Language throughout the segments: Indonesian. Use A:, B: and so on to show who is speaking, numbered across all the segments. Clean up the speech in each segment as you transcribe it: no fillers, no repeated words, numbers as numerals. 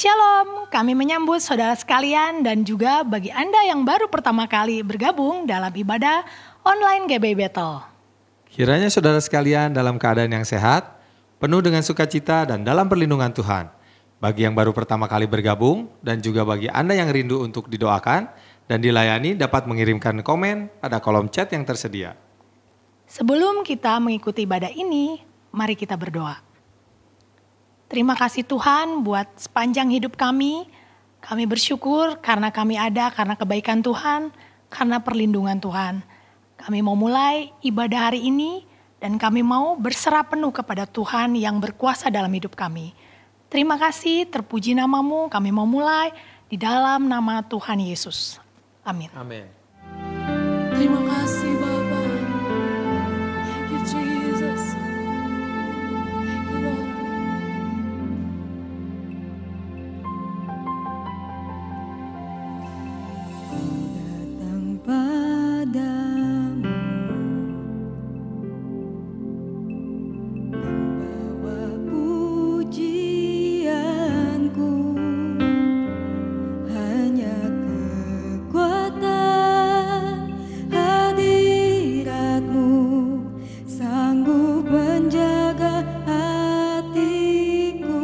A: Shalom, kami menyambut saudara sekalian dan juga bagi Anda yang baru pertama kali bergabung dalam ibadah online GBI Battle.
B: Kiranya saudara sekalian dalam keadaan yang sehat, penuh dengan sukacita dan dalam perlindungan Tuhan. Bagi yang baru pertama kali bergabung dan juga bagi Anda yang rindu untuk didoakan dan dilayani dapat mengirimkan komen pada kolom chat yang tersedia.
A: Sebelum kita mengikuti ibadah ini, mari kita berdoa. Terima kasih Tuhan buat sepanjang hidup kami. Kami bersyukur karena kami ada, karena kebaikan Tuhan, karena perlindungan Tuhan. Kami mau mulai ibadah hari ini dan kami mau berserah penuh kepada Tuhan yang berkuasa dalam hidup kami. Terima kasih, terpuji namamu, kami mau mulai di dalam nama Tuhan Yesus. Amin.
B: Amin.
C: Terima kasih Bapa. Thank you Jesus. Thank you Lord.
D: Datang padamu, membawa pujianku, hanya kekuatan hadiratmu sanggup menjaga hatiku.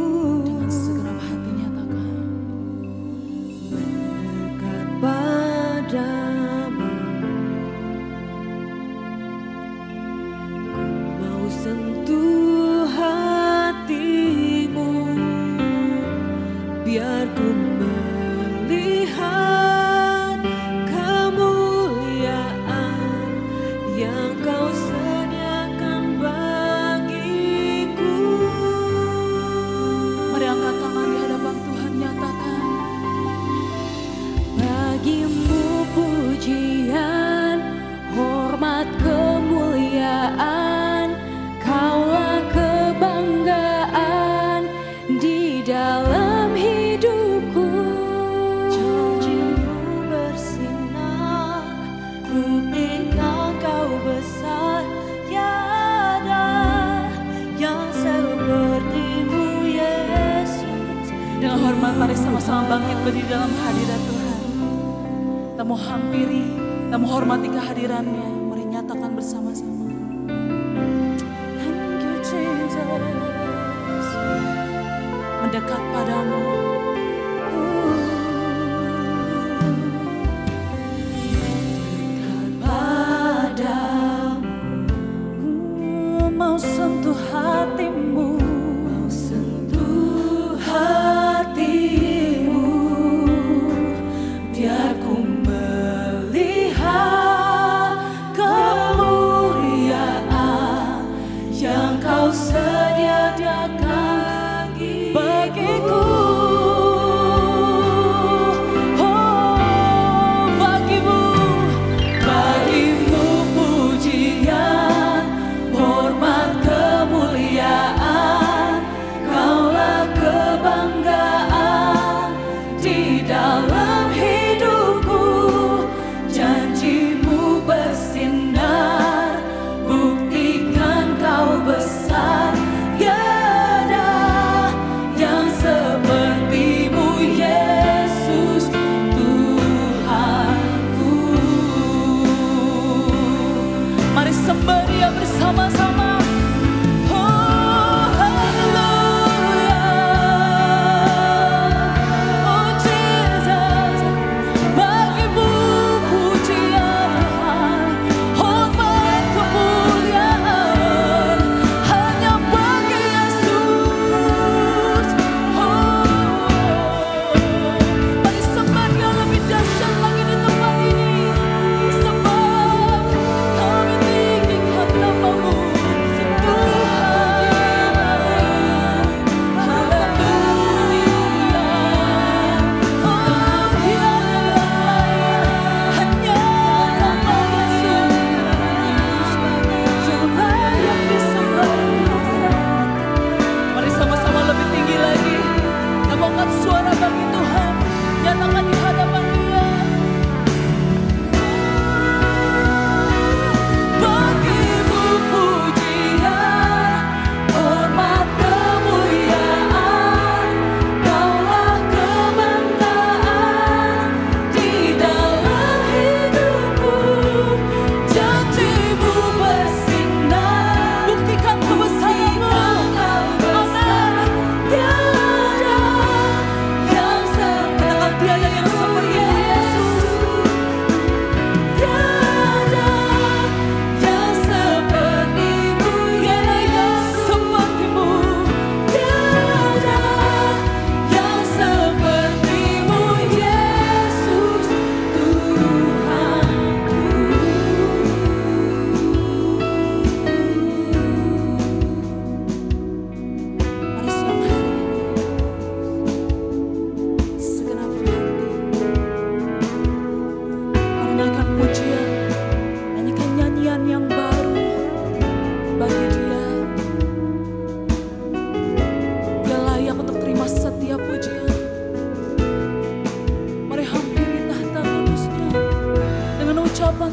C: Dengan segenap hati nyatakan.
D: Mendekat padamu, ku mau sentuh hatimu, biar ku melihat kemuliaan yang kau sediakan bagiku.
C: Mari angkat tangan di hadapan Tuhan, nyatakan.
D: Bagimu pujian, hormat, kemuliaan, Kaulah kebanggaan di dalam hidupku. Janjimu bersinar, buktikan Kau besar, tiada yang sepertimu Yesus.
C: Dengan hormat mari sama-sama bangkit berdiri dalam hadirat Tuhan. Kita mau hampiri, kita mau hormati kehadirannya. Mari nyatakan bersama-sama.
D: Thank you Jesus.
C: Mendekat padamu.
D: Dekat padamu, mau sentuh hatimu, mau sentuh hatimu, biar ku melihat kemuliaan yang Kau sediakan bagiku.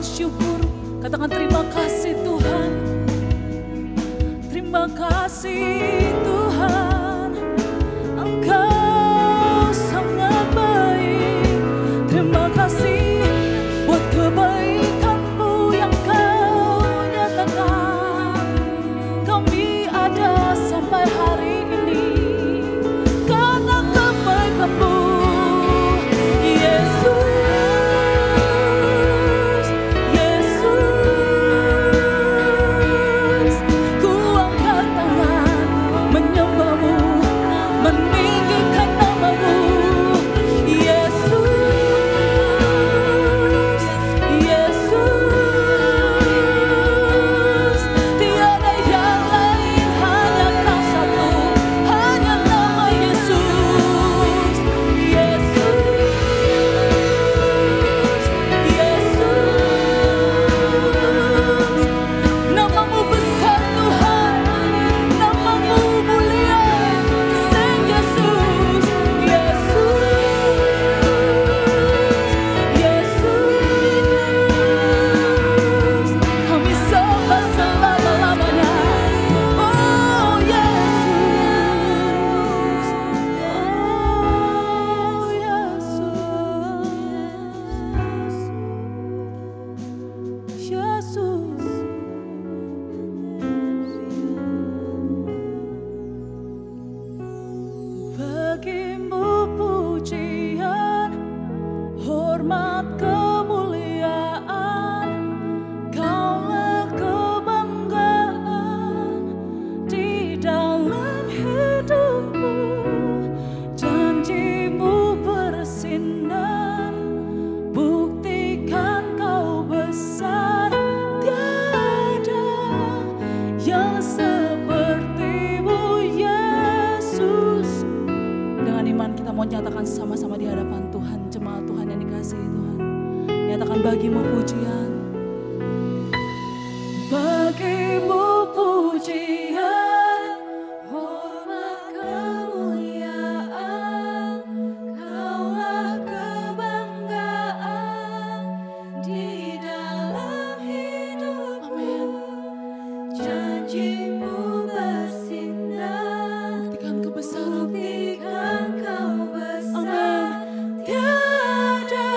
C: syukur. Katakan terima kasih Tuhan. Terima kasih Tuhan. Engkau sangat baik. Terima kasih buat kebaikan-Mu yang Kau nyatakan. Kami ada sampai hari ini karena kebaikan-Mu, Yesus. Ku angkat tangan menyembah-Mu, meninggikan nama-Mu, Yesus. Yesus, tiada yang lain, hanya Kau satu, hanya nama Yesus. Yesus, Yesus, nama-Mu besar Tuhan, nama-Mu mulia, Sang Yesus. Yesus, kami sembah selama-lamanya. Oh Yesus, oh Yesus, Yesus. Bagimu pujian, hormat, kemuliaan, Kaulah kebanggaan di dalam hidupku. Janji-Mu bersinar, buktikan Kau besar. Tiada yang seperti-Mu, Yesus. Dengan iman kita mau nyatakan sama-sama di hadapan Tuhan, jemaat Tuhan yang dikasihi Tuhan. Nyatakan bagimu pujian. Bagimu pujian, hormat, kemuliaan, Kaulah kebanggaan di dalam hidupku. Janji-Mu bersinar, buktikan kebesaran, buktikan Kau besar. Tiada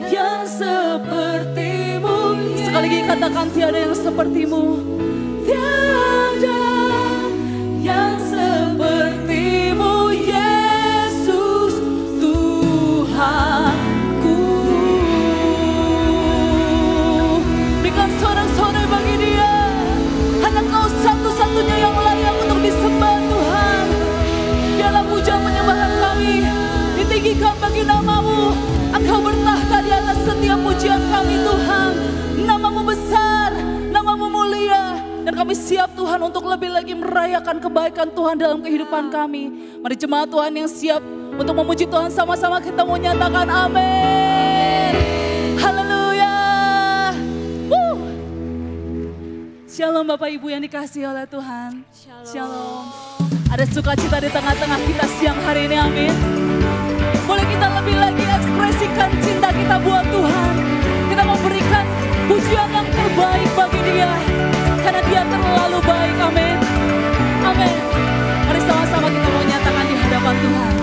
C: yang seperti-Mu. Sekali lagi katakan tiada yang seperti-Mu. Tiada yang seperti-Mu, Yesus Tuhanku. Berikan sorak-sorai bagi Dia. Hanya Kau satu-satunya yang layak untuk disembah Tuhan. Biarlah puja penyembahan kami ditinggikan bagi nama-Mu. Engkau bertahta di atas setiap pujian kami Tuhan. Nama-Mu besar, nama-Mu mulia. Dan kami siap Tuhan untuk lebih lagi merayakan kebaikan Tuhan dalam kehidupan kami. Mari jemaat Tuhan yang siap untuk memuji Tuhan sama-sama kita mau nyatakan amin. Haleluya. Shalom Bapak Ibu yang dikasihi oleh Tuhan. Shalom. Ada sukacita di tengah-tengah kita siang hari ini, amin. Boleh kita lebih lagi ekspresikan cinta kita buat Tuhan. Kita mau berikan pujian yang terbaik bagi Dia. Karena Dia terlalu baik, amin. Amin. Mari sama-sama kita mau nyatakan di hadapan Tuhan.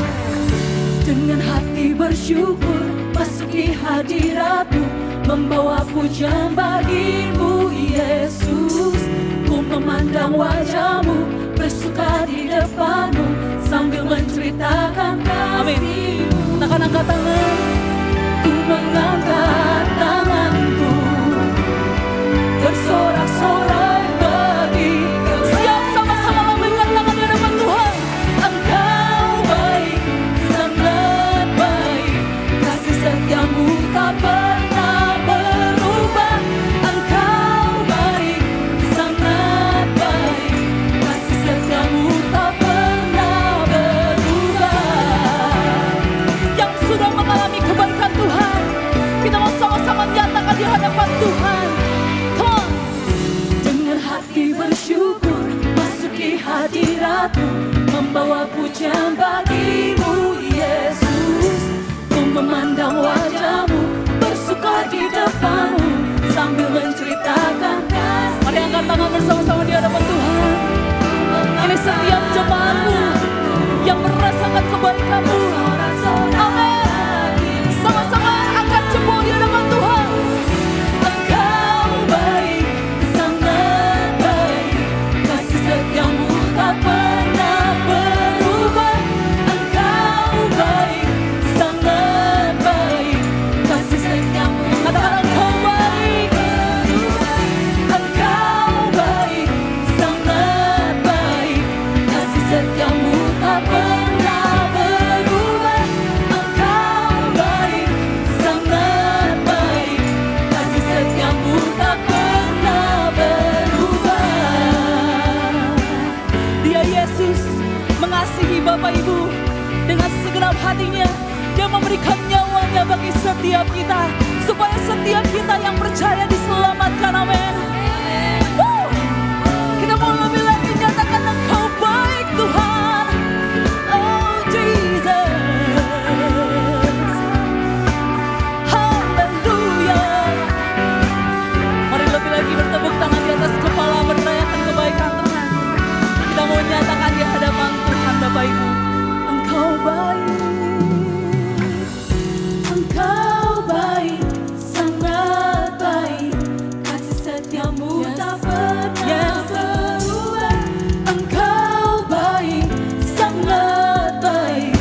C: Dengan hati bersyukur masuki hadirat-Mu, membawa pujian bagi-Mu, Yesus. Ku memandang wajah-Mu, bersuka di depan-Mu, sambil menceritakan kasih-Mu. Katakan angkat tangan. Ku mengangkat tanganku, bersorak-sorai bagi Kau. Siap sama-sama lambaikan tangan di hadapan Tuhan. Engkau baik, sangat baik, kasih setia-Mu tak pernah berubah. Engkau baik, sangat baik, kasih setia-Mu tak pernah berubah. Yang sudah mengalami kebaikan Tuhan, kita mau sama-sama nyatakan di hadapan Tuhan. Come on. Dengan hati bersyukur masuki hadirat-Mu, membawa pujian bagi-Mu, Yesus. Ku memandang wajah-Mu, bersuka di depan-Mu, baik Kamu. Amin. Sama-sama angkat jempol di hadapan Tuhan.
D: Engkau baik, sangat baik, kasih setiamu tak pernah berubah. Engkau baik, sangat baik, kasih setiamu
C: Katakan Engkau baik.
D: Engkau baik, sangat baik, kasih setiamu tak pernah berubah. Engkau baik, sangat baik, kasih setiamu tak pernah berubah.
C: Dia Yesus mengasihi Bapak Ibu dengan segenap hatinya. Dia memberikan nyawanya bagi setiap kita, supaya setiap kita yang percaya diselamatkan. Amin. Kita mau lebih lagi nyatakan Engkau baik Tuhan. Oh Jesus. Haleluya. Mari lebih lagi bertepuk tangan di atas kepala, merayakan kebaikan Tuhan. Kita mau nyatakan di hadapan Tuhan Bapak Ibu. Engkau baik.
D: Engkau baik, sangat baik, kasih setiamu tak pernah berubah. Engkau baik, sangat baik,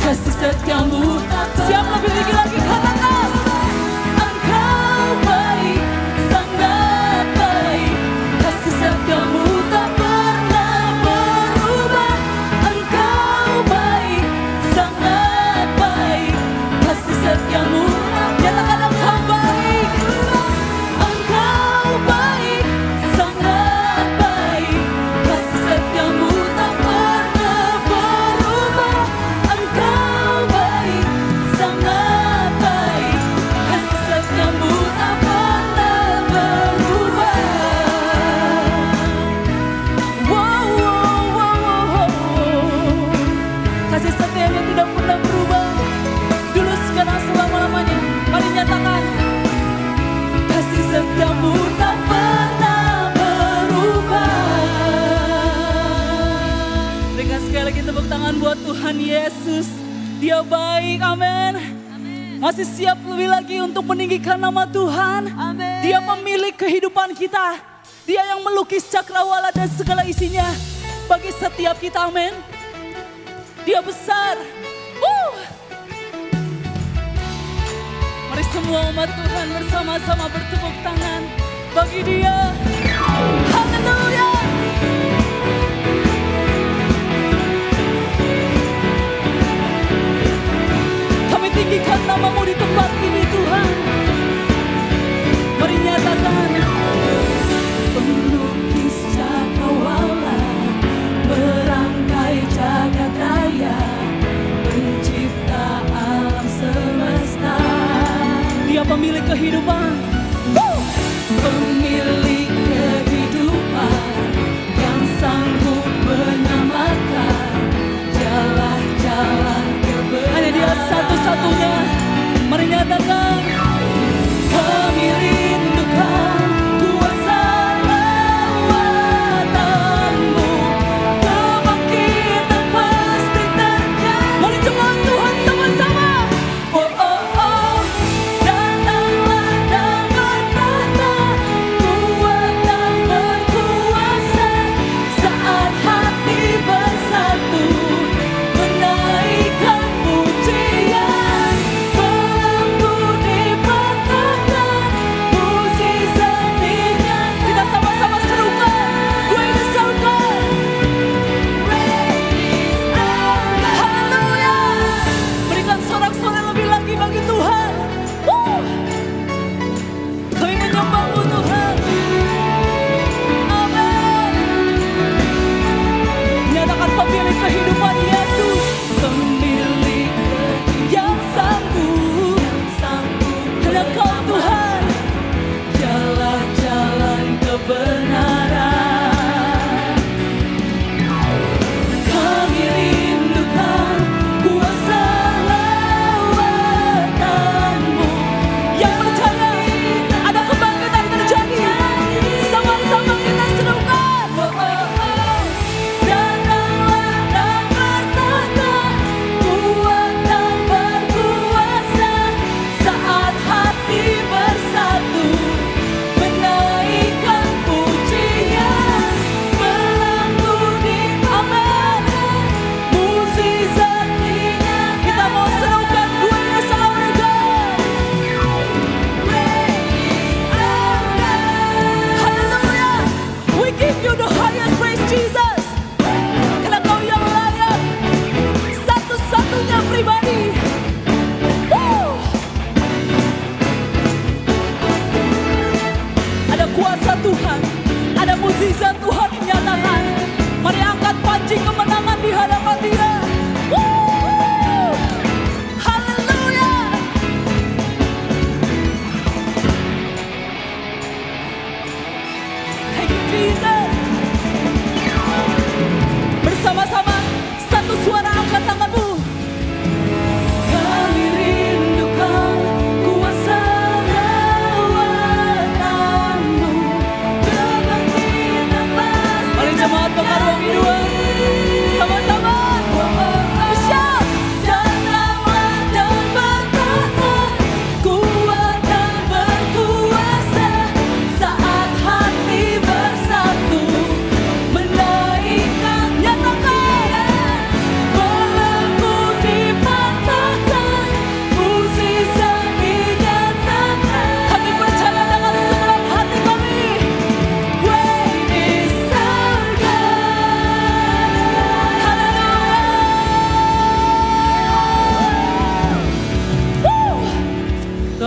D: kasih setiamu tak pernah.
C: Siap lebih tinggi lagi katakan.
D: Engkau baik, sangat baik, kasih setiamu tak pernah berubah. Engkau baik, sangat baik, kasih setiamu.
C: Nyatakan Engkau baik.
D: Engkau baik, sangat baik, kasih setiamu tak pernah berubah. Engkau baik, sangat baik, kasih setiamu tak pernah berubah.
C: Wow, wow, wow, wow. Kasih setianya tidak pernah berubah. Dulu sekarang selama-lamanya. Mari nyatakan.
D: Kasih setiamu tak pernah berubah.
C: Berikan sekali lagi tepuk tangan buat Tuhan Yesus. Dia baik, amin. Masih siap lebih lagi untuk meninggikan nama Tuhan.
D: Amin.
C: Dia pemilik kehidupan kita. Dia yang melukis cakrawala dan segala isinya bagi setiap kita, amin. Dia besar. Mari semua umat Tuhan bersama-sama bertepuk tangan bagi Dia. Haleluya. Kami tinggikan nama-Mu di tempat ini Tuhan. Mari nyatakan.
D: Pelukis cakrawala, merangkai jagat raya, pencipta alam semesta.
C: Dia pemilik kehidupan.
D: Pemilik kehidupan yang sanggup menyelamatkan jalan-jalan kebenaran.
C: Hanya Dia satu-satunya. Mari nyatakan.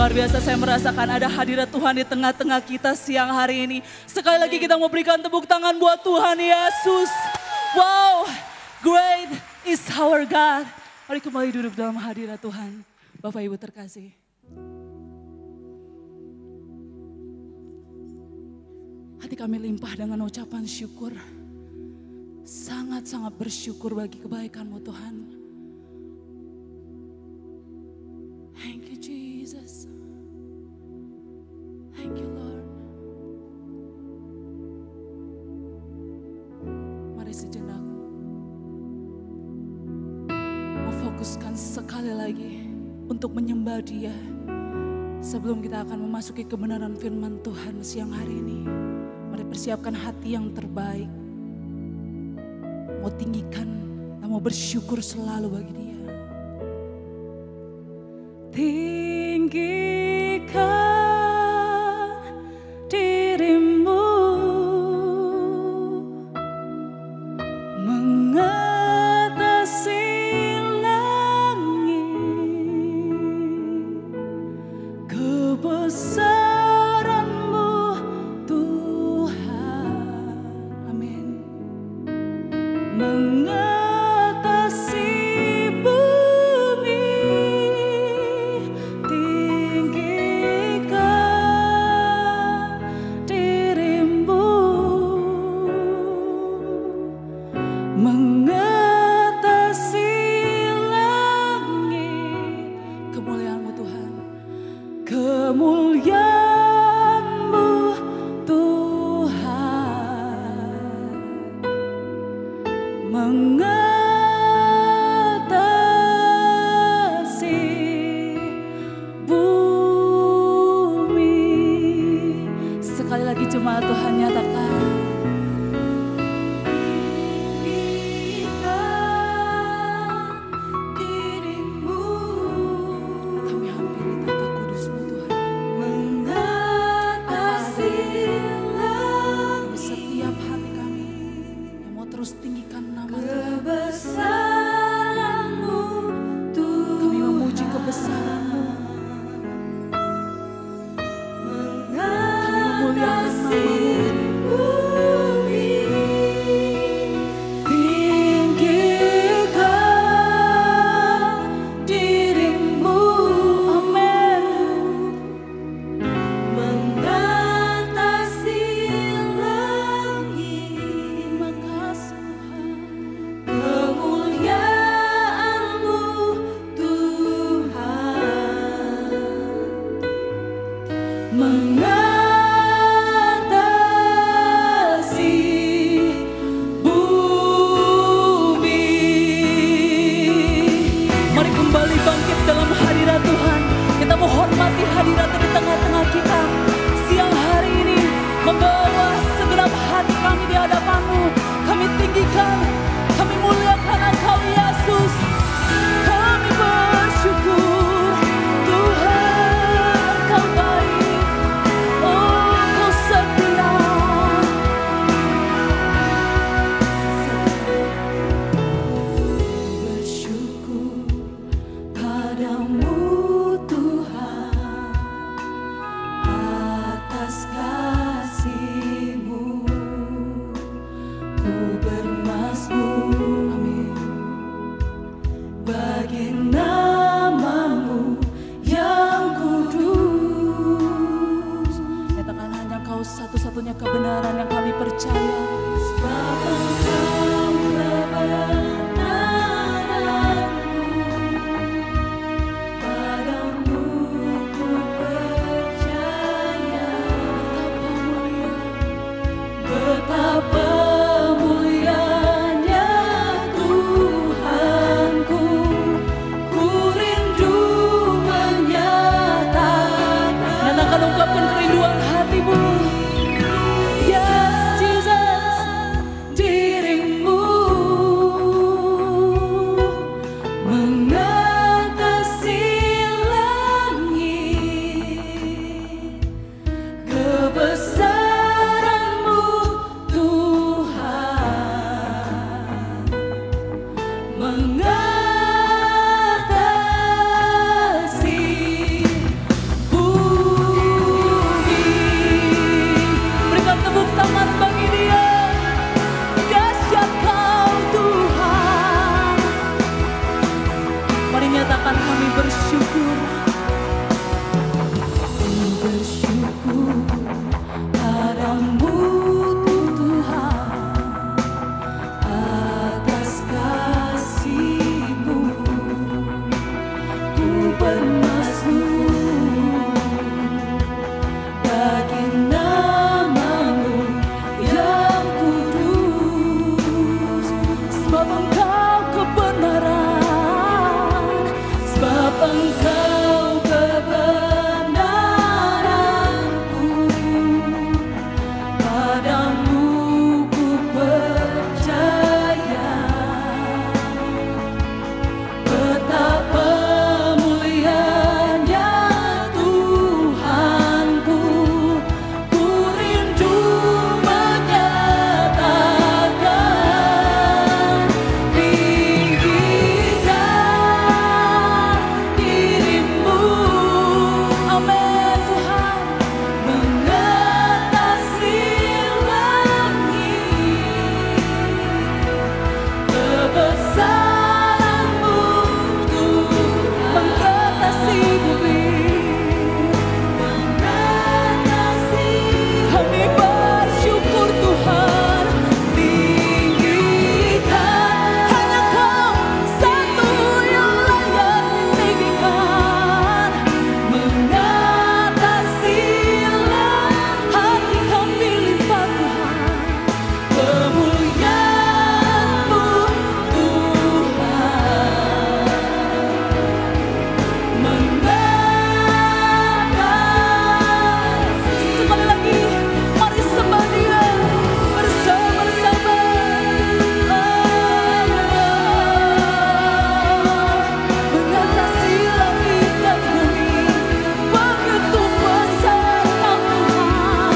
C: Luar biasa, saya merasakan ada hadirat Tuhan di tengah-tengah kita siang hari ini. Sekali lagi kita mau berikan tepuk tangan buat Tuhan Yesus. Wow, great is our God. Mari kembali duduk dalam hadirat Tuhan. Bapak Ibu terkasih. Hati kami limpah dengan ucapan syukur. Sangat-sangat bersyukur bagi kebaikan-Mu Tuhan. Thank you Jesus. Thank you Lord. Mari sejenak memfokuskan sekali lagi untuk menyembah Dia. Sebelum kita akan memasuki kebenaran firman Tuhan siang hari ini. Mari persiapkan hati yang terbaik. Mau tinggikan dan mau bersyukur selalu bagi Dia. Tinggikan dirimu mengatasi langit, kebesaran-Mu Tuhan, amin, mengatasi bumi. Tinggikan dirimu mengatasi langit. Kemuliaan-Mu Tuhan, kemuliaan-Mu Tuhan mengatasi bumi. Sekali lagi jemaat Tuhan nyatakan. Kami hampiri tata kudus-Mu Tuhan. Di setiap hati kami yang mau terus tinggikan nama Tuhan. Kami memuji kebesaran-Mu. Kami memuliakan nama-Mu. Tinggikan dirimu, amin, mengatasi langit. Terima kasih Tuhan. Kemuliaan-Mu Tuhan mengatasi bumi. Mari kembali bangkit dalam hadirat Tuhan. Kita mau hormati hadirat di tengah-tengah kita. Siang hari ini membawa segenap hati kami di hadapan-Mu. Kami tinggikan, kami muliakan Engkau Yesus. Kami bersyukur Tuhan, Engkau baik. Oh, Engkau setia. Bersyukur padamu Tuhan atas kasih-Mu. Ku bermazmur, amin, bagi nama-Mu yang kudus. Nyatakan hanya Kau satu-satunya kebenaran yang kami percaya. Sebab Engkau kebenaranku, bersyukur.
D: Bersyukur padamu Tuhan atas kasih-Mu. Ku bermazmur bagi nama-Mu yang kudus.
C: Sebab Engkau kebenaran,
D: Sebab Engkau kebenaranku, padamu ku percaya. Betapa mulianya Tuhanku, ku rindu menyatakan. Tinggikan dirimu,
C: amin Tuhan.
D: mengatasi langit. Kebesaran-Mu Tuhan,
C: Mengatasi bumi,
D: mengatasi.
C: kami bersyukur Tuhan.
D: Tinggikan,
C: Hanya Kau satu yang layak ditinggikan.
D: mengatasi langit.
C: Hati kami limpah Tuhan.
D: Kemuliaan-Mu Tuhan, mengatasi.
C: Sekali lagi, mari sembah Dia bersama-sama. Mengatasi langit dan bumi, begitu besar Tuhan.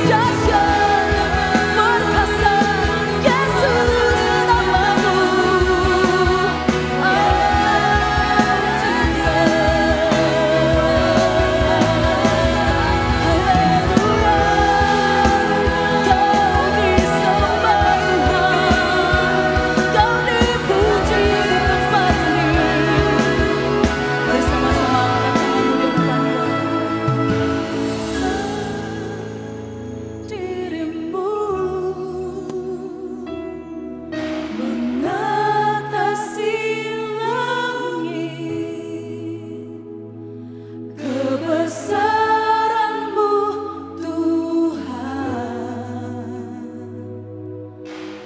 C: Dahsyat perkasa Yesus nama-Mu.
D: Dirimu mengatasi langit. Kebesaran-Mu Tuhan,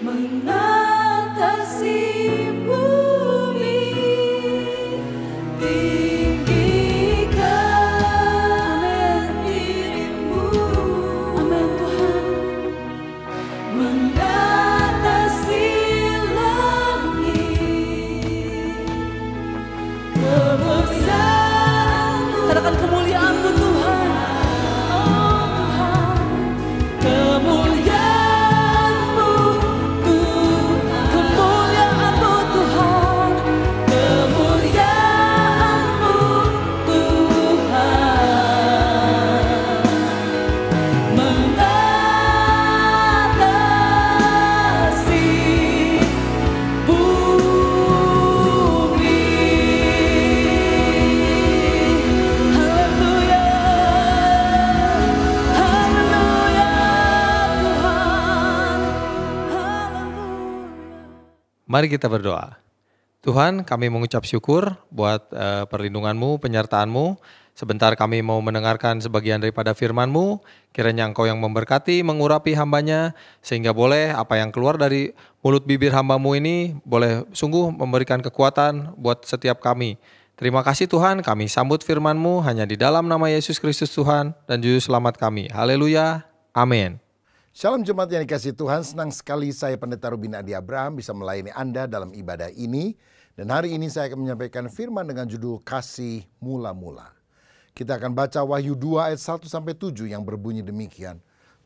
D: mengatasi bumi. Tinggikan dirimu,
C: Amin Tuhan.
D: mengatasi langit. Kebesaran-Mu,
C: Katakan kemuliaan-Mu Tuhan.
D: kemuliaan-Mu Tuhan,
C: Kemuliaan-Mu Tuhan.
D: kemuliaan-Mu Tuhan, mengatasi bumi.
C: Haleluya. Haleluya Tuhan. Haleluya.
B: Mari kita berdoa. Tuhan, kami mengucap syukur buat perlindungan-Mu, penyertaan-Mu. Sebentar kami mau mendengarkan sebagian daripada firman-Mu. Kiranya Engkau yang memberkati, mengurapi hamba-Nya, sehingga boleh apa yang keluar dari mulut bibir hamba-Mu ini boleh sungguh memberikan kekuatan buat setiap kami. Terima kasih Tuhan, kami sambut firman-Mu hanya di dalam nama Yesus Kristus Tuhan dan Juru Selamat kami. Haleluya. Amin.
E: Shalom jemaat yang dikasihi Tuhan, senang sekali saya Pendeta Rubin Adi Abraham bisa melayani Anda dalam ibadah ini. Dan hari ini saya akan menyampaikan firman dengan judul Kasih Mula-Mula. Kita akan baca Wahyu 2 ayat 1-7 yang berbunyi demikian.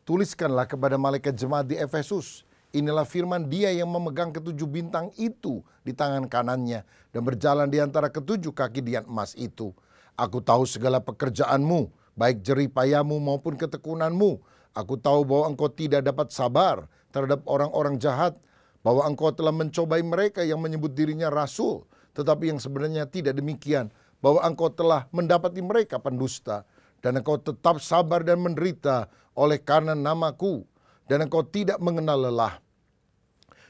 E: Tuliskanlah kepada malaikat jemaat di Efesus, inilah firman Dia yang memegang ketujuh bintang itu di tangan kanannya dan berjalan di antara ketujuh kaki dian emas itu. Aku tahu segala pekerjaanmu, baik jerih payahmu maupun ketekunanmu. Aku tahu bahwa engkau tidak dapat sabar terhadap orang-orang jahat, bahwa engkau telah mencobai mereka yang menyebut dirinya rasul, tetapi yang sebenarnya tidak demikian. bahwa engkau telah mendapati mereka pendusta, dan engkau tetap sabar dan menderita oleh karena namaku, dan engkau tidak mengenal lelah.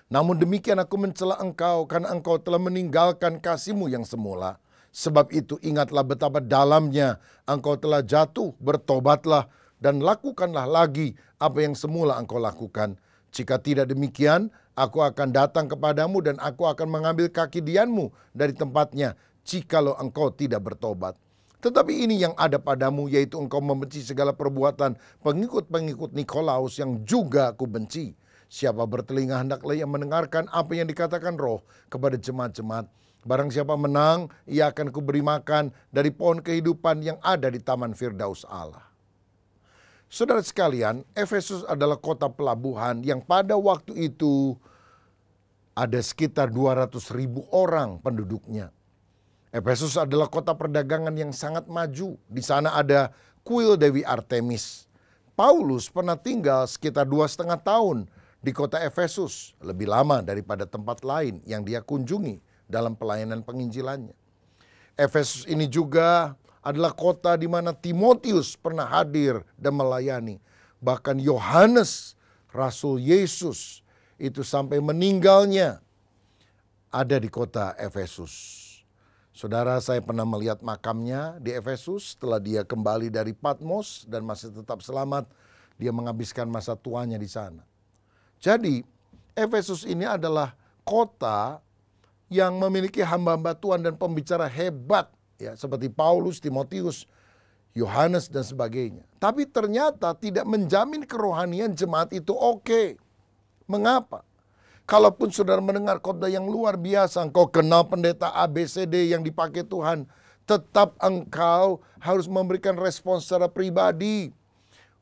E: Namun demikian aku mencela engkau karena engkau telah meninggalkan kasihmu yang semula. Sebab itu ingatlah betapa dalamnya engkau telah jatuh, bertobatlah dan lakukanlah lagi apa yang semula engkau lakukan. Jika tidak demikian, aku akan datang kepadamu dan aku akan mengambil kaki dianmu dari tempatnya, jikalau engkau tidak bertobat. Tetapi ini yang ada padamu, yaitu engkau membenci segala perbuatan pengikut-pengikut Nikolaus yang juga aku benci. Siapa bertelinga hendaklah ia mendengarkan apa yang dikatakan Roh kepada jemaat-jemaat. Barang siapa menang, ia akan kuberi makan dari pohon kehidupan yang ada di taman Firdaus Allah. Saudara sekalian, Efesus adalah kota pelabuhan yang pada waktu itu ada sekitar 200.000 orang penduduknya. Efesus adalah kota perdagangan yang sangat maju. Di sana ada kuil Dewi Artemis. Paulus pernah tinggal sekitar 2,5 tahun di kota Efesus, lebih lama daripada tempat lain yang dia kunjungi dalam pelayanan penginjilannya. Efesus ini juga adalah kota di mana Timotius pernah hadir dan melayani. Bahkan Yohanes, Rasul Yesus, itu sampai meninggalnya ada di kota Efesus. Saudara, saya pernah melihat makamnya di Efesus setelah dia kembali dari Patmos dan masih tetap selamat. Dia menghabiskan masa tuanya di sana. Jadi, Efesus ini adalah kota yang memiliki hamba-hamba Tuhan dan pembicara hebat, ya, seperti Paulus, Timotius, Yohanes dan sebagainya. Tapi ternyata tidak menjamin kerohanian jemaat itu oke. Mengapa? Kalaupun saudara mendengar khotbah yang luar biasa, engkau kenal pendeta ABCD yang dipakai Tuhan, tetap engkau harus memberikan respons secara pribadi.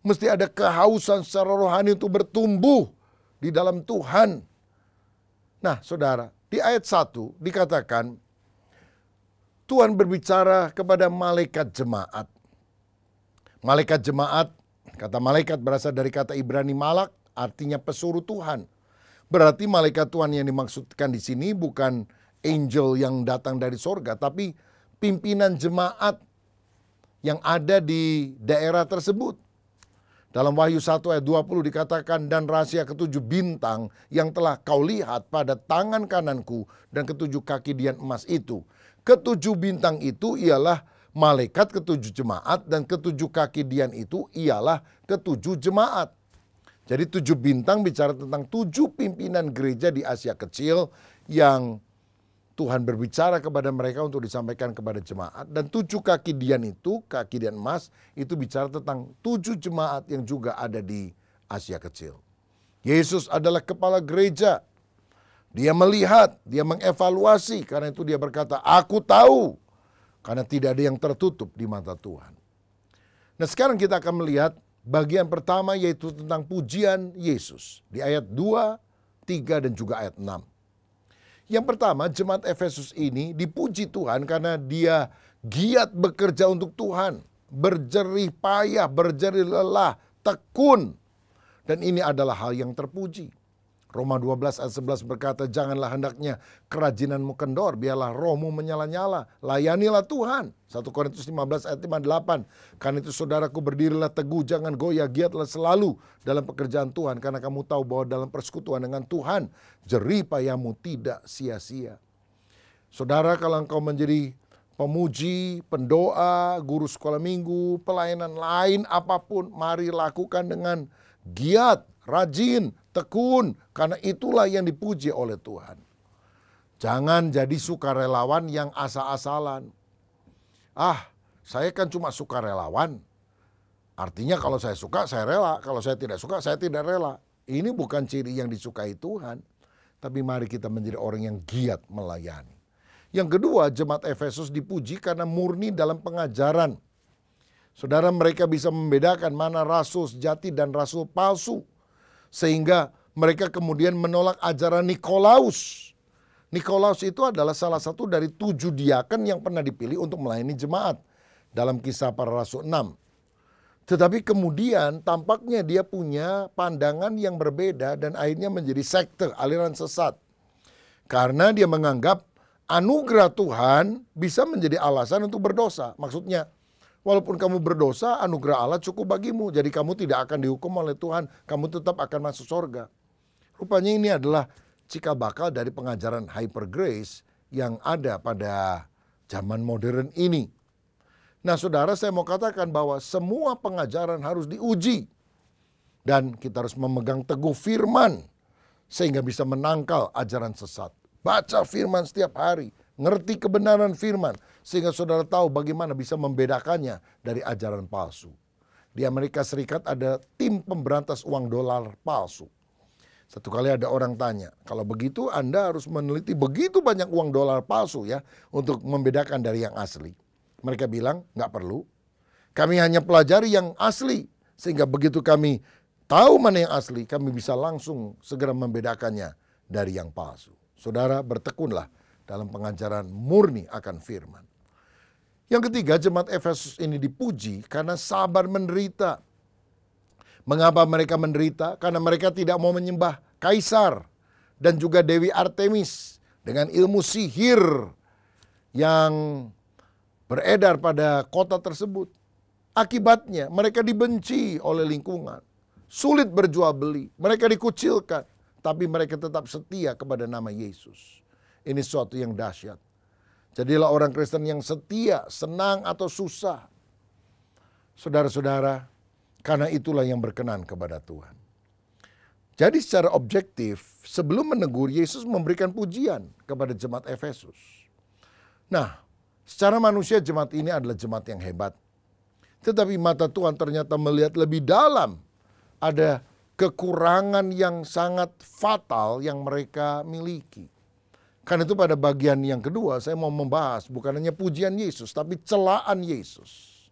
E: Mesti ada kehausan secara rohani untuk bertumbuh di dalam Tuhan. Nah, saudara, di ayat 1 dikatakan Tuhan berbicara kepada malaikat jemaat. Malaikat jemaat, kata malaikat berasal dari kata Ibrani malak, artinya pesuruh Tuhan. Berarti malaikat Tuhan yang dimaksudkan di sini bukan angel yang datang dari sorga, tapi pimpinan jemaat yang ada di daerah tersebut. Dalam Wahyu 1 ayat 20 dikatakan, dan rahasia ketujuh bintang yang telah kau lihat pada tangan kananku dan ketujuh kaki dian emas itu. Ketujuh bintang itu ialah malaikat ketujuh jemaat dan ketujuh kaki dian itu ialah ketujuh jemaat. Jadi 7 bintang bicara tentang 7 pimpinan gereja di Asia Kecil yang Tuhan berbicara kepada mereka untuk disampaikan kepada jemaat. Dan 7 kaki dian itu, kaki dian emas, itu bicara tentang 7 jemaat yang juga ada di Asia Kecil. Yesus adalah kepala gereja. Dia melihat, dia mengevaluasi, karena itu dia berkata, aku tahu. Karena tidak ada yang tertutup di mata Tuhan. Nah, sekarang kita akan melihat bagian pertama, yaitu tentang pujian Yesus. Di ayat 2, 3, dan juga ayat 6. Yang pertama, jemaat Efesus ini dipuji Tuhan karena dia giat bekerja untuk Tuhan. Berjerih payah, berjerih lelah, tekun. Dan ini adalah hal yang terpuji. Roma 12 ayat 11 berkata, janganlah hendaknya kerajinanmu kendor, biarlah rohmu menyala-nyala, layanilah Tuhan. 1 Korintus 15 ayat 58. Karena itu saudaraku berdirilah teguh, jangan goyah, giatlah selalu dalam pekerjaan Tuhan. Karena kamu tahu bahwa dalam persekutuan dengan Tuhan, jerih payahmu tidak sia-sia. Saudara, kalau engkau menjadi pemuji, pendoa, guru sekolah minggu, pelayanan lain apapun, mari lakukan dengan giat, rajin, tekun, karena itulah yang dipuji oleh Tuhan. Jangan jadi sukarelawan yang asal-asalan. Saya kan cuma sukarelawan. Artinya kalau saya suka, saya rela. Kalau saya tidak suka, saya tidak rela. Ini bukan ciri yang disukai Tuhan. Tapi mari kita menjadi orang yang giat melayani. Yang kedua, jemaat Efesus dipuji karena murni dalam pengajaran. Saudara, mereka bisa membedakan mana rasul sejati dan rasul palsu. Sehingga mereka kemudian menolak ajaran Nikolaus. Nikolaus itu adalah salah satu dari 7 diaken yang pernah dipilih untuk melayani jemaat. Dalam Kisah Para Rasul 6. Tetapi kemudian tampaknya dia punya pandangan yang berbeda dan akhirnya menjadi sekte, aliran sesat. Karena dia menganggap anugerah Tuhan bisa menjadi alasan untuk berdosa. Maksudnya, walaupun kamu berdosa, anugerah Allah cukup bagimu. Jadi kamu tidak akan dihukum oleh Tuhan, kamu tetap akan masuk surga. Rupanya ini adalah cikal bakal dari pengajaran hyper grace yang ada pada zaman modern ini. Nah saudara, saya mau katakan bahwa semua pengajaran harus diuji. Dan kita harus memegang teguh firman sehingga bisa menangkal ajaran sesat. Baca firman setiap hari, ngerti kebenaran firman, sehingga saudara tahu bagaimana bisa membedakannya dari ajaran palsu. Di Amerika Serikat ada tim pemberantas uang dolar palsu. Satu kali ada orang tanya, kalau begitu Anda harus meneliti begitu banyak uang dolar palsu ya, untuk membedakan dari yang asli. Mereka bilang, nggak perlu. Kami hanya pelajari yang asli, sehingga begitu kami tahu mana yang asli, kami bisa langsung segera membedakannya dari yang palsu. Saudara, bertekunlah dalam pengajaran murni akan firman. Yang ketiga, jemaat Efesus ini dipuji karena sabar menderita. Mengapa mereka menderita? Karena mereka tidak mau menyembah kaisar dan juga Dewi Artemis dengan ilmu sihir yang beredar pada kota tersebut. Akibatnya mereka dibenci oleh lingkungan, sulit berjual beli, mereka dikucilkan. Tapi mereka tetap setia kepada nama Yesus. Ini suatu yang dahsyat. Jadilah orang Kristen yang setia, senang atau susah. Saudara-saudara, karena itulah yang berkenan kepada Tuhan. Jadi secara objektif, sebelum menegur, Yesus memberikan pujian kepada jemaat Efesus. Nah, secara manusia jemaat ini adalah jemaat yang hebat. Tetapi mata Tuhan ternyata melihat lebih dalam. Ada kekurangan yang sangat fatal yang mereka miliki. Karena itu pada bagian yang kedua saya mau membahas bukan hanya pujian Yesus, tapi celaan Yesus.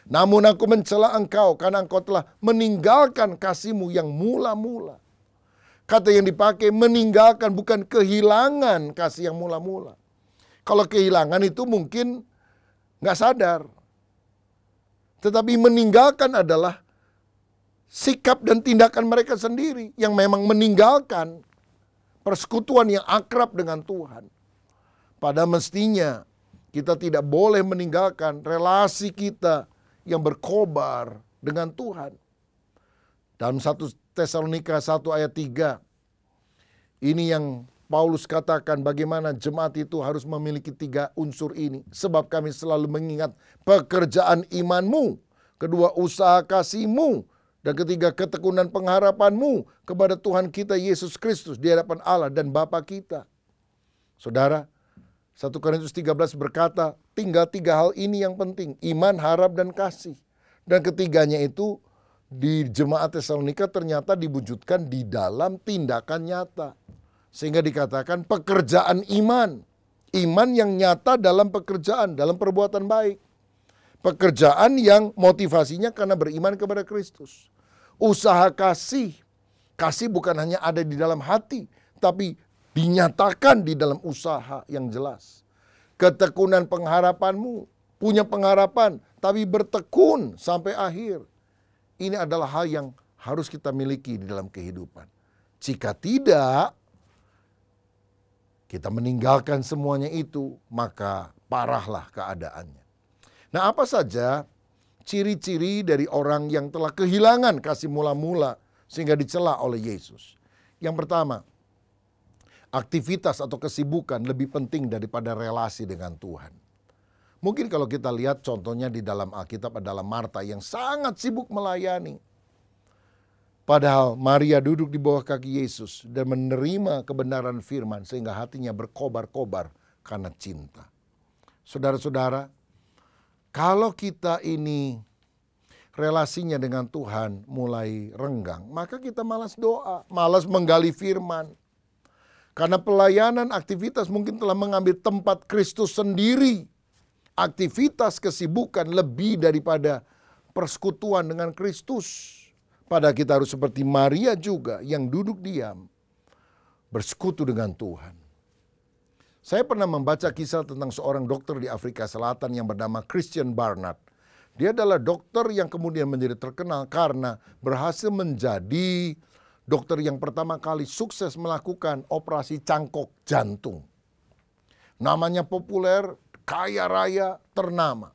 E: Namun aku mencela engkau karena engkau telah meninggalkan kasihmu yang mula-mula. Kata yang dipakai meninggalkan, bukan kehilangan kasih yang mula-mula. Kalau kehilangan itu mungkin nggak sadar. Tetapi meninggalkan adalah sikap dan tindakan mereka sendiri yang memang meninggalkan persekutuan yang akrab dengan Tuhan. Padahal mestinya kita tidak boleh meninggalkan relasi kita yang berkobar dengan Tuhan. Dalam 1 Tesalonika 1 ayat 3, ini yang Paulus katakan bagaimana jemaat itu harus memiliki 3 unsur ini. Sebab kami selalu mengingat pekerjaan imanmu, kedua usaha kasihmu, dan ketiga ketekunan pengharapanmu kepada Tuhan kita Yesus Kristus di hadapan Allah dan Bapa kita. Saudara, 1 Korintus 13 berkata, tinggal 3 hal ini yang penting, iman, harap, dan kasih. Dan ketiganya itu di jemaat Tesalonika ternyata diwujudkan di dalam tindakan nyata. Sehingga dikatakan pekerjaan iman. Iman yang nyata dalam pekerjaan, dalam perbuatan baik. Pekerjaan yang motivasinya karena beriman kepada Kristus. Usaha kasih. Kasih bukan hanya ada di dalam hati, tapi dinyatakan di dalam usaha yang jelas. Ketekunan pengharapanmu. Punya pengharapan, tapi bertekun sampai akhir. Ini adalah hal yang harus kita miliki di dalam kehidupan. Jika tidak, kita meninggalkan semuanya itu, maka parahlah keadaannya. Nah, apa saja ciri-ciri dari orang yang telah kehilangan kasih mula-mula sehingga dicela oleh Yesus? Yang pertama, aktivitas atau kesibukan lebih penting daripada relasi dengan Tuhan. Mungkin kalau kita lihat contohnya di dalam Alkitab adalah Marta yang sangat sibuk melayani. Padahal Maria duduk di bawah kaki Yesus dan menerima kebenaran firman sehingga hatinya berkobar-kobar karena cinta. Saudara-saudara, kalau kita ini relasinya dengan Tuhan mulai renggang, maka kita malas doa, malas menggali firman. Karena pelayanan aktivitas mungkin telah mengambil tempat Kristus sendiri. Aktivitas kesibukan lebih daripada persekutuan dengan Kristus. Padahal kita harus seperti Maria juga yang duduk diam, bersekutu dengan Tuhan. Saya pernah membaca kisah tentang seorang dokter di Afrika Selatan yang bernama Christian Barnard. Dia adalah dokter yang kemudian menjadi terkenal karena berhasil menjadi dokter yang pertama kali sukses melakukan operasi cangkok jantung. namanya populer, kaya raya, ternama.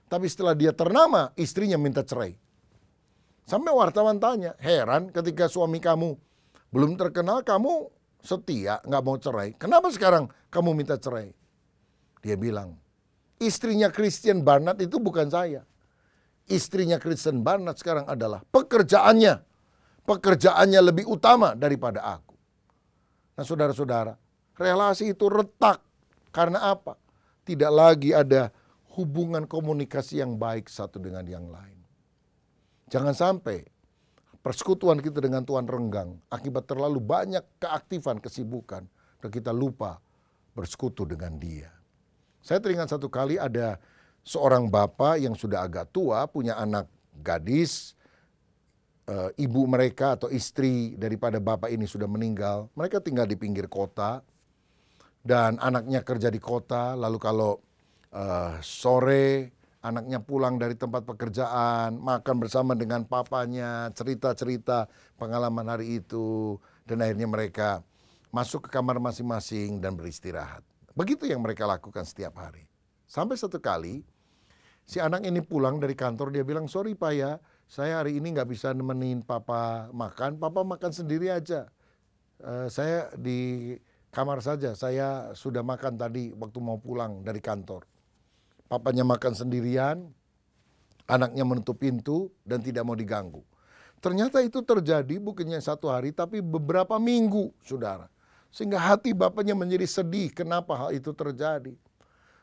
E: Tapi setelah dia ternama, istrinya minta cerai. Sampai wartawan tanya, heran ketika suami kamu belum terkenal, kamu setia, nggak mau cerai. Kenapa sekarang kamu minta cerai? Dia bilang, istrinya Christian Barnard itu bukan saya. Istrinya Christian Barnard sekarang adalah pekerjaannya. Pekerjaannya lebih utama daripada aku. Nah saudara-saudara, relasi itu retak. Karena apa? Tidak lagi ada hubungan komunikasi yang baik satu dengan yang lain. Jangan sampai persekutuan kita dengan Tuhan renggang akibat terlalu banyak keaktifan, kesibukan, dan kita lupa bersekutu dengan Dia. Saya teringat satu kali ada seorang bapak yang sudah agak tua, punya anak gadis, ibu mereka atau istri daripada bapak ini sudah meninggal. Mereka tinggal di pinggir kota dan anaknya kerja di kota, lalu kalau sore anaknya pulang dari tempat pekerjaan, makan bersama dengan papanya, cerita-cerita pengalaman hari itu, dan akhirnya mereka masuk ke kamar masing-masing dan beristirahat. Begitu yang mereka lakukan setiap hari. Sampai satu kali, si anak ini pulang dari kantor, dia bilang, sorry Pak ya, saya hari ini nggak bisa nemenin Papa makan sendiri aja. Saya di kamar saja, saya sudah makan tadi waktu mau pulang dari kantor. Papanya makan sendirian, anaknya menutup pintu dan tidak mau diganggu. Ternyata itu terjadi bukannya satu hari tapi beberapa minggu, saudara. Sehingga hati bapaknya menjadi sedih kenapa hal itu terjadi.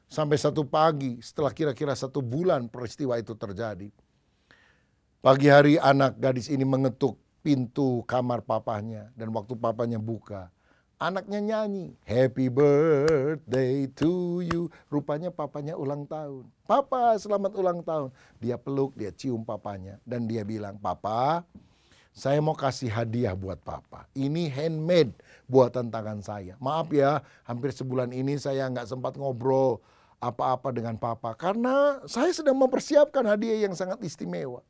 E: Sampai satu pagi setelah kira-kira 1 bulan peristiwa itu terjadi. Pagi hari anak gadis ini mengetuk pintu kamar papanya. Dan waktu papanya buka, anaknya nyanyi, happy birthday to you. Rupanya papanya ulang tahun. Papa selamat ulang tahun. Dia peluk, dia cium papanya. Dan dia bilang, Papa, saya mau kasih hadiah buat Papa. Ini handmade buatan tangan saya. Maaf ya, hampir sebulan ini saya nggak sempat ngobrol apa-apa dengan Papa. Karena saya sedang mempersiapkan hadiah yang sangat istimewa.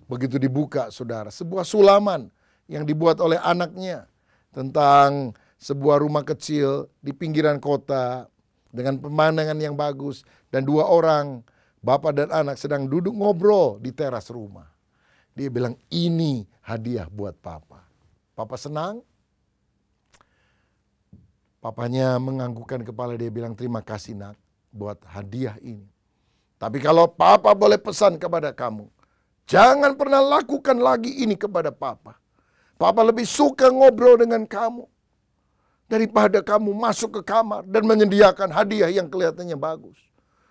E: Begitu dibuka, saudara, sebuah sulaman yang dibuat oleh anaknya tentang sebuah rumah kecil di pinggiran kota dengan pemandangan yang bagus. Dan 2 orang, bapak dan anak sedang duduk ngobrol di teras rumah. Dia bilang, ini hadiah buat Papa. Papa senang. Papanya menganggukkan kepala, dia bilang, terima kasih nak buat hadiah ini. Tapi kalau Papa boleh pesan kepada kamu, jangan pernah lakukan lagi ini kepada Papa. Papa lebih suka ngobrol dengan kamu daripada kamu masuk ke kamar dan menyediakan hadiah yang kelihatannya bagus.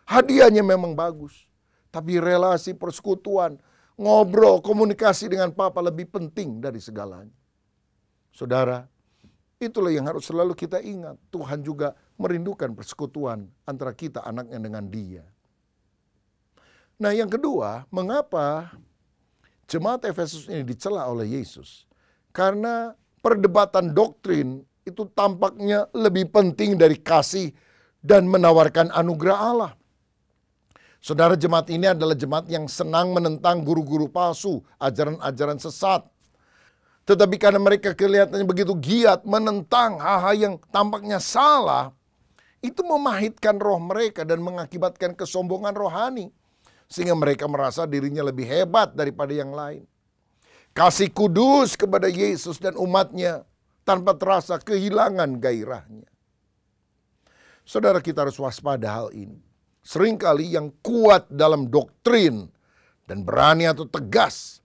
E: Hadiahnya memang bagus, tapi relasi persekutuan, ngobrol, komunikasi dengan Papa lebih penting dari segalanya. Saudara, itulah yang harus selalu kita ingat. Tuhan juga merindukan persekutuan antara kita anaknya dengan Dia. Nah yang kedua, mengapa jemaat Efesus ini dicela oleh Yesus? Karena perdebatan doktrin itu tampaknya lebih penting dari kasih dan menawarkan anugerah Allah. Saudara, jemaat ini adalah jemaat yang senang menentang guru-guru palsu, ajaran-ajaran sesat. Tetapi karena mereka kelihatannya begitu giat menentang hal-hal yang tampaknya salah, itu memahitkan roh mereka dan mengakibatkan kesombongan rohani. Sehingga mereka merasa dirinya lebih hebat daripada yang lain. Kasih kudus kepada Yesus dan umatnya tanpa terasa kehilangan gairahnya. Saudara, kita harus waspada hal ini. Seringkali yang kuat dalam doktrin dan berani atau tegas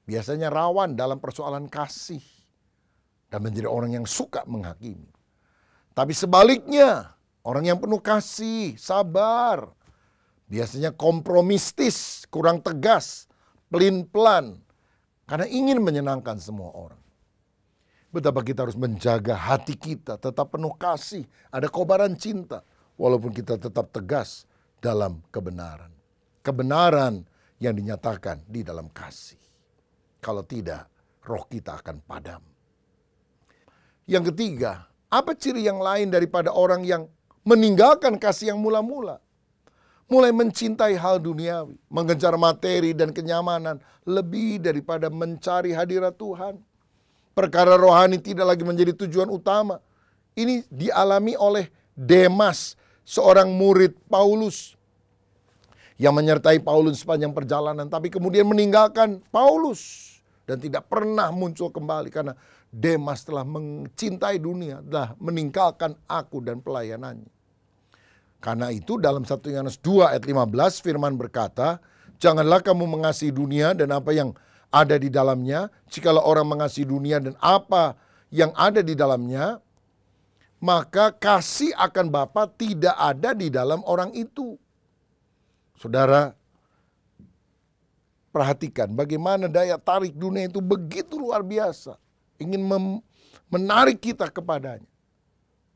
E: biasanya rawan dalam persoalan kasih dan menjadi orang yang suka menghakimi. Tapi sebaliknya, orang yang penuh kasih, sabar, biasanya kompromistis, kurang tegas, pelin-pelan, karena ingin menyenangkan semua orang. Betapa kita harus menjaga hati kita tetap penuh kasih, ada kobaran cinta, walaupun kita tetap tegas dalam kebenaran. Kebenaran yang dinyatakan di dalam kasih. Kalau tidak, roh kita akan padam. Yang ketiga, apa ciri yang lain daripada orang yang meninggalkan kasih yang mula-mula? Mulai mencintai hal duniawi, mengejar materi dan kenyamanan lebih daripada mencari hadirat Tuhan. Perkara rohani tidak lagi menjadi tujuan utama. Ini dialami oleh Demas, seorang murid Paulus yang menyertai Paulus sepanjang perjalanan, tapi kemudian meninggalkan Paulus dan tidak pernah muncul kembali karena Demas telah mencintai dunia, telah meninggalkan aku dan pelayanannya. Karena itu dalam 1 Yohanes 2 ayat 15 firman berkata, janganlah kamu mengasihi dunia dan apa yang ada di dalamnya. Jikalau orang mengasihi dunia dan apa yang ada di dalamnya, maka kasih akan Bapa tidak ada di dalam orang itu. Saudara, perhatikan bagaimana daya tarik dunia itu begitu luar biasa. Ingin menarik kita kepadanya.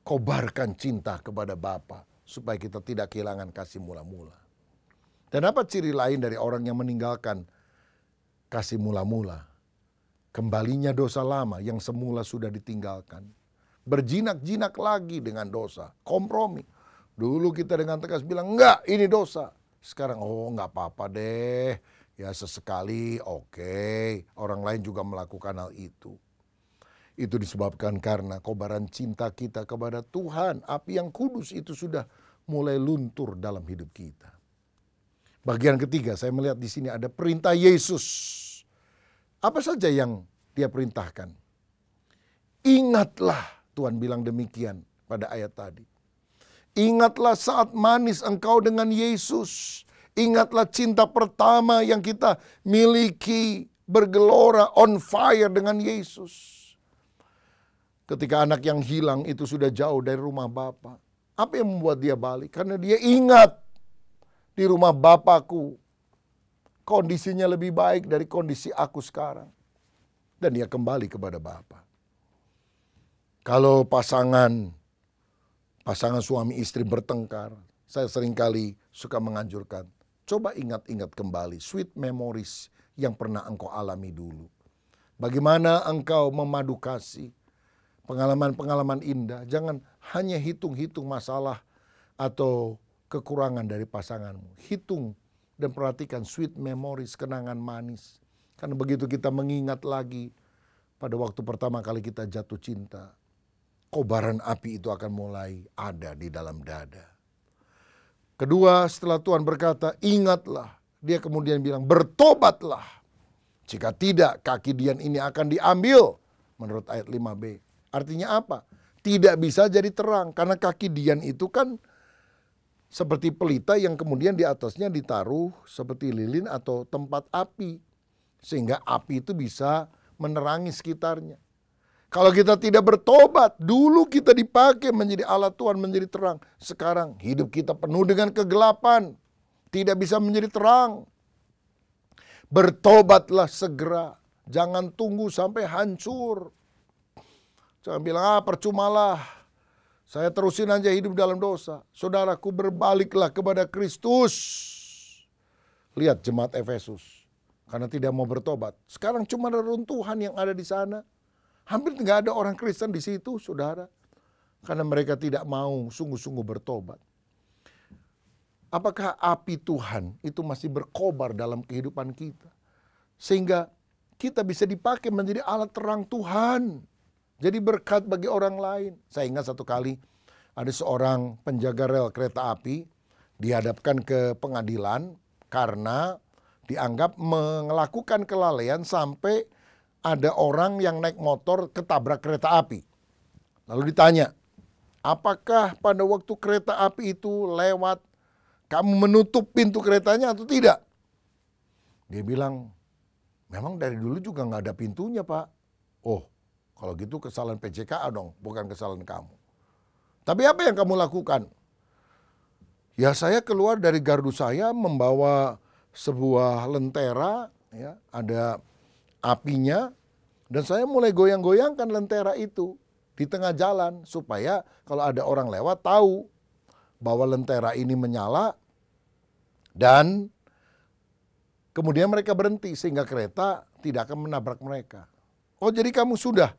E: Kobarkan cinta kepada Bapa supaya kita tidak kehilangan kasih mula-mula. Dan apa ciri lain dari orang yang meninggalkan kasih mula-mula? Kembalinya dosa lama yang semula sudah ditinggalkan. Berjinak-jinak lagi dengan dosa. Kompromi. Dulu kita dengan tegas bilang, enggak, ini dosa. Sekarang, oh enggak apa-apa deh. Ya sesekali, oke. Orang lain juga melakukan hal itu. Itu disebabkan karena kobaran cinta kita kepada Tuhan. Api yang kudus itu sudah mulai luntur dalam hidup kita. Bagian ketiga, saya melihat di sini ada perintah Yesus. Apa saja yang dia perintahkan? Ingatlah, Tuhan bilang demikian pada ayat tadi. Ingatlah saat manis engkau dengan Yesus. Ingatlah cinta pertama yang kita miliki, bergelora, on fire dengan Yesus. Ketika anak yang hilang itu sudah jauh dari rumah Bapa. Apa yang membuat dia balik? Karena dia ingat di rumah Bapakku kondisinya lebih baik dari kondisi aku sekarang. Dan dia kembali kepada Bapa. Kalau pasangan suami istri bertengkar, saya seringkali suka menganjurkan, coba ingat-ingat kembali sweet memories yang pernah engkau alami dulu. Bagaimana engkau memadu kasih, pengalaman-pengalaman indah. Jangan hanya hitung-hitung masalah atau kekurangan dari pasanganmu. Hitung dan perhatikan sweet memories, kenangan manis. Karena begitu kita mengingat lagi pada waktu pertama kali kita jatuh cinta, kobaran api itu akan mulai ada di dalam dada. Kedua, setelah Tuhan berkata, ingatlah. Dia kemudian bilang, bertobatlah. Jika tidak, kaki Dian ini akan diambil. Menurut ayat 5b. Artinya apa? Tidak bisa jadi terang. Karena kaki Dian itu kan seperti pelita yang kemudian di atasnya ditaruh seperti lilin atau tempat api. Sehingga api itu bisa menerangi sekitarnya. Kalau kita tidak bertobat, dulu kita dipakai menjadi alat Tuhan, menjadi terang. Sekarang hidup kita penuh dengan kegelapan, tidak bisa menjadi terang. Bertobatlah segera, jangan tunggu sampai hancur. Jangan bilang, percumalah, saya terusin aja hidup dalam dosa. Saudaraku, berbaliklah kepada Kristus. Lihat jemaat Efesus, karena tidak mau bertobat. Sekarang cuma reruntuhan yang ada di sana. Hampir tidak ada orang Kristen di situ, saudara. Karena mereka tidak mau sungguh-sungguh bertobat. Apakah api Tuhan itu masih berkobar dalam kehidupan kita? Sehingga kita bisa dipakai menjadi alat terang Tuhan. Jadi berkat bagi orang lain. Saya ingat satu kali ada seorang penjaga rel kereta api dihadapkan ke pengadilan karena dianggap melakukan kelalaian sampai ada orang yang naik motor ketabrak kereta api. Lalu ditanya, apakah pada waktu kereta api itu lewat, kamu menutup pintu keretanya atau tidak? Dia bilang, memang dari dulu juga nggak ada pintunya, Pak. Oh, kalau gitu kesalahan PJKA dong, bukan kesalahan kamu. Tapi apa yang kamu lakukan? Ya saya keluar dari gardu saya membawa sebuah lentera, ya, ada apinya, dan saya mulai goyang-goyangkan lentera itu di tengah jalan supaya kalau ada orang lewat tahu bahwa lentera ini menyala dan kemudian mereka berhenti sehingga kereta tidak akan menabrak mereka. Oh, jadi kamu sudah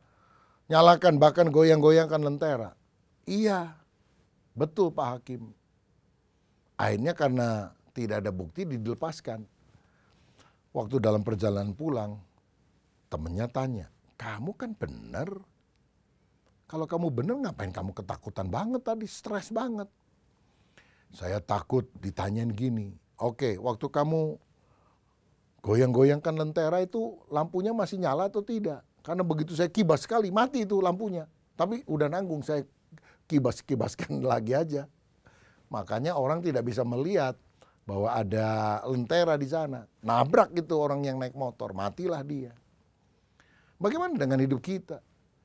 E: nyalakan bahkan goyang-goyangkan lentera? Iya, betul Pak Hakim. Akhirnya karena tidak ada bukti dilepaskan. Waktu dalam perjalanan pulang, temennya tanya, kamu kan benar Kalau kamu benar ngapain kamu ketakutan banget tadi, stres banget. Saya takut ditanyain gini, oke, waktu kamu goyang-goyangkan lentera itu lampunya masih nyala atau tidak? Karena begitu saya kibas sekali, mati itu lampunya. Tapi udah nanggung, saya kibaskan lagi aja. Makanya orang tidak bisa melihat bahwa ada lentera di sana. Nabrak itu orang yang naik motor, matilah dia. Bagaimana dengan hidup kita?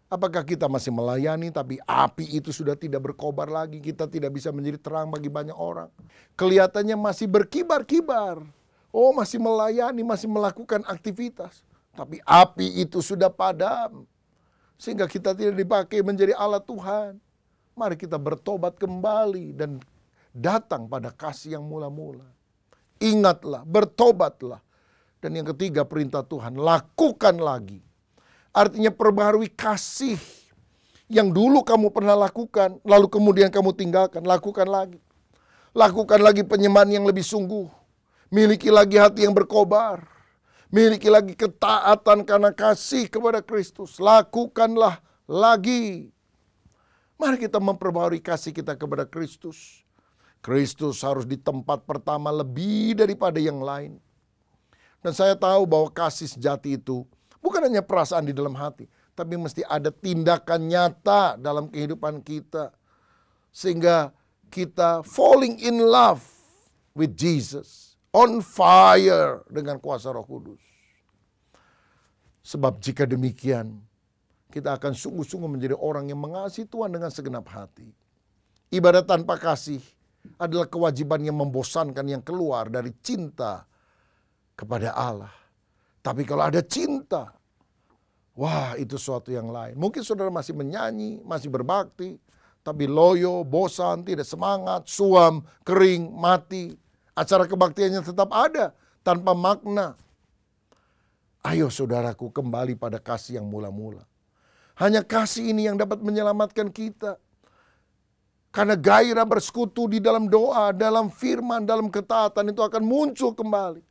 E: Apakah kita masih melayani tapi api itu sudah tidak berkobar lagi? Kita tidak bisa menjadi terang bagi banyak orang. Kelihatannya masih berkibar-kibar. Oh, masih melayani, masih melakukan aktivitas. Tapi api itu sudah padam. Sehingga kita tidak dipakai menjadi alat Tuhan. Mari kita bertobat kembali dan datang pada kasih yang mula-mula. Ingatlah, bertobatlah. Dan yang ketiga perintah Tuhan, lakukan lagi. Artinya perbaharui kasih yang dulu kamu pernah lakukan, lalu kemudian kamu tinggalkan, lakukan lagi. Lakukan lagi penyembahan yang lebih sungguh. Miliki lagi hati yang berkobar. Miliki lagi ketaatan karena kasih kepada Kristus. Lakukanlah lagi. Mari kita memperbaharui kasih kita kepada Kristus. Kristus harus di tempat pertama lebih daripada yang lain. Dan saya tahu bahwa kasih sejati itu bukan hanya perasaan di dalam hati, tapi mesti ada tindakan nyata dalam kehidupan kita. Sehingga kita falling in love with Jesus. On fire dengan kuasa Roh Kudus. Sebab jika demikian, kita akan sungguh-sungguh menjadi orang yang mengasihi Tuhan dengan segenap hati. Ibadah tanpa kasih adalah kewajiban yang membosankan yang keluar dari cinta kepada Allah. Tapi kalau ada cinta, wah itu suatu yang lain. Mungkin saudara masih menyanyi, masih berbakti, tapi loyo, bosan, tidak semangat, suam, kering, mati. Acara kebaktiannya tetap ada, tanpa makna. Ayo saudaraku kembali pada kasih yang mula-mula. Hanya kasih ini yang dapat menyelamatkan kita. Karena gairah bersekutu di dalam doa, dalam firman, dalam ketaatan itu akan muncul kembali.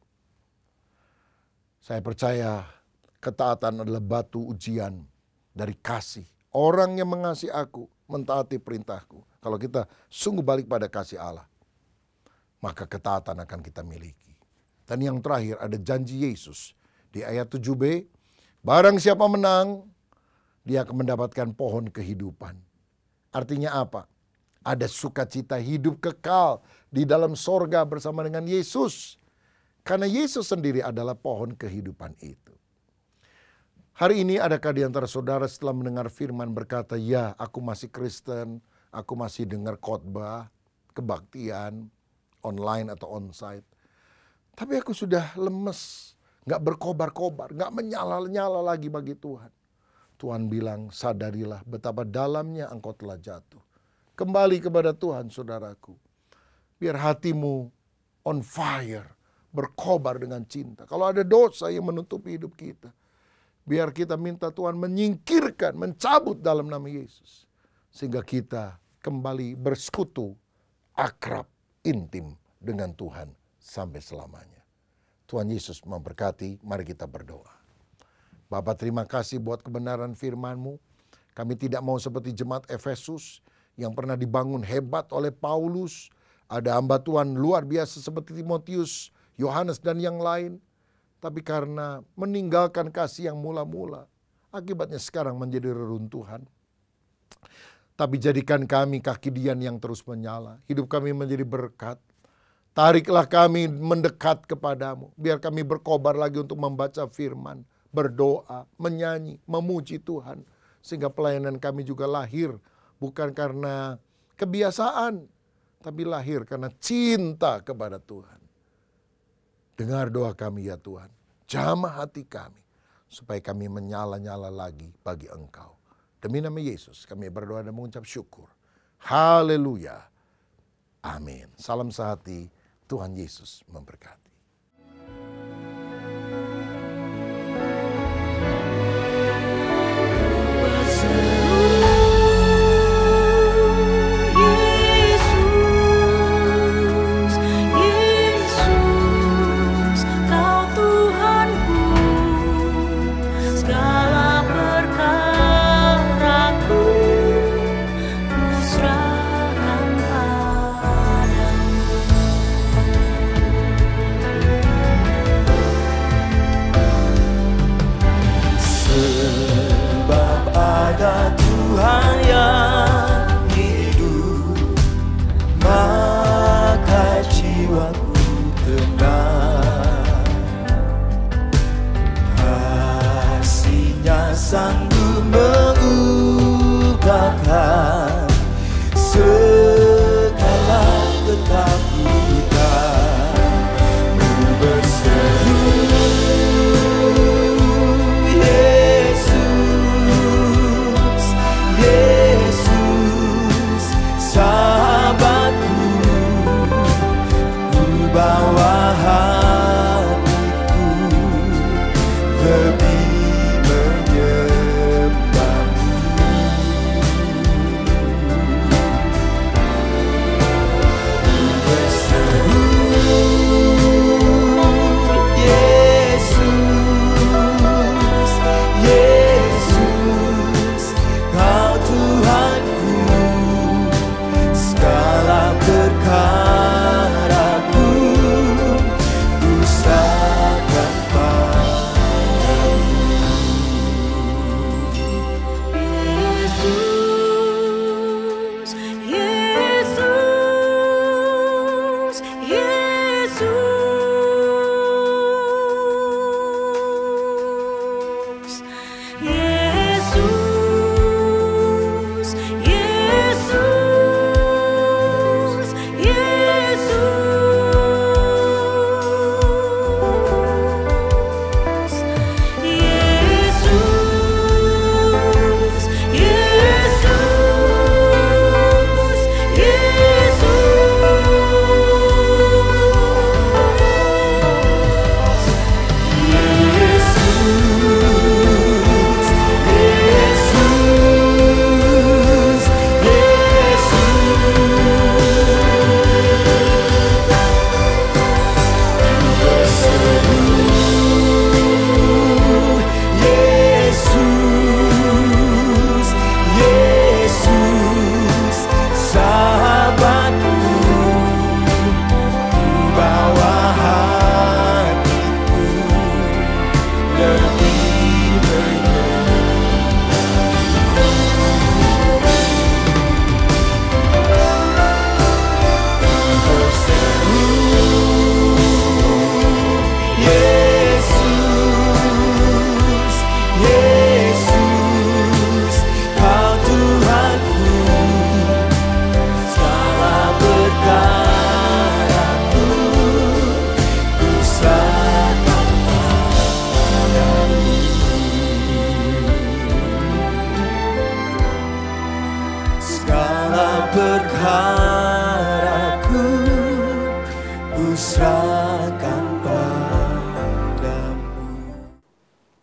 E: Saya percaya ketaatan adalah batu ujian dari kasih. Orang yang mengasihi aku, mentaati perintahku. Kalau kita sungguh balik pada kasih Allah, maka ketaatan akan kita miliki. Dan yang terakhir ada janji Yesus. Di ayat 7b, barang siapa menang, dia akan mendapatkan pohon kehidupan. Artinya apa? Ada sukacita hidup kekal di dalam sorga bersama dengan Yesus. Karena Yesus sendiri adalah pohon kehidupan itu. Hari ini adakah di antara saudara setelah mendengar firman berkata, ya aku masih Kristen, aku masih dengar khotbah, kebaktian, online atau onsite. Tapi aku sudah lemes, gak berkobar-kobar, gak menyala-nyala lagi bagi Tuhan. Tuhan bilang, sadarilah betapa dalamnya engkau telah jatuh. Kembali kepada Tuhan saudaraku. Biar hatimu on fire, berkobar dengan cinta. Kalau ada dosa yang menutupi hidup kita, biar kita minta Tuhan menyingkirkan, mencabut dalam nama Yesus. Sehingga kita kembali bersekutu, akrab, intim dengan Tuhan sampai selamanya. Tuhan Yesus memberkati, mari kita berdoa. Bapa, terima kasih buat kebenaran firman-Mu. Kami tidak mau seperti jemaat Efesus yang pernah dibangun hebat oleh Paulus. Ada hamba Tuhan luar biasa seperti Timotius, Yohanes dan yang lain. Tapi karena meninggalkan kasih yang mula-mula, akibatnya sekarang menjadi reruntuhan. Tapi jadikan kami kaki dian yang terus menyala. Hidup kami menjadi berkat. Tariklah kami mendekat kepadamu. Biar kami berkobar lagi untuk membaca firman, berdoa, menyanyi, memuji Tuhan. Sehingga pelayanan kami juga lahir bukan karena kebiasaan, tapi lahir karena cinta kepada Tuhan. Dengar doa kami ya Tuhan. Jamah hati kami supaya kami menyala-nyala lagi bagi Engkau. Demi nama Yesus kami berdoa dan mengucap syukur. Haleluya. Amin. Salam sehati. Tuhan Yesus memberkati.
D: Segala perkaraku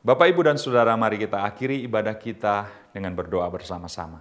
F: Bapak, Ibu, dan Saudara, mari kita akhiri ibadah kita dengan berdoa bersama-sama.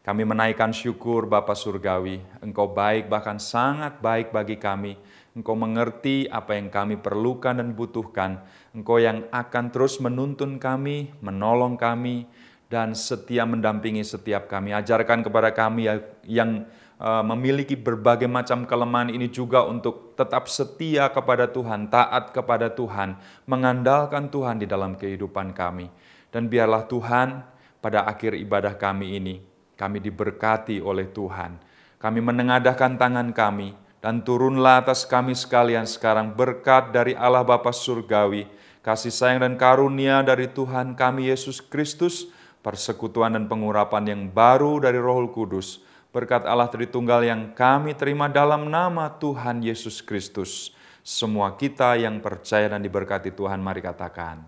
F: Kami menaikkan syukur Bapa Surgawi, Engkau baik, bahkan sangat baik bagi kami. Engkau mengerti apa yang kami perlukan dan butuhkan. Engkau yang akan terus menuntun kami, menolong kami, dan setia mendampingi setiap kami. Ajarkan kepada kami yang memiliki berbagai macam kelemahan ini juga untuk tetap setia kepada Tuhan, taat kepada Tuhan, mengandalkan Tuhan di dalam kehidupan kami. Dan biarlah Tuhan pada akhir ibadah kami ini, kami diberkati oleh Tuhan. Kami menengadahkan tangan kami, dan turunlah atas kami sekalian sekarang berkat dari Allah Bapa Surgawi, kasih sayang dan karunia dari Tuhan kami Yesus Kristus, persekutuan dan pengurapan yang baru dari Roh Kudus, berkat Allah Tritunggal yang kami terima dalam nama Tuhan Yesus Kristus. Semua kita yang percaya dan diberkati Tuhan, mari katakan,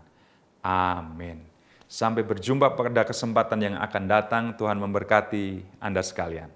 F: amin. Sampai berjumpa pada kesempatan yang akan datang. Tuhan memberkati Anda sekalian.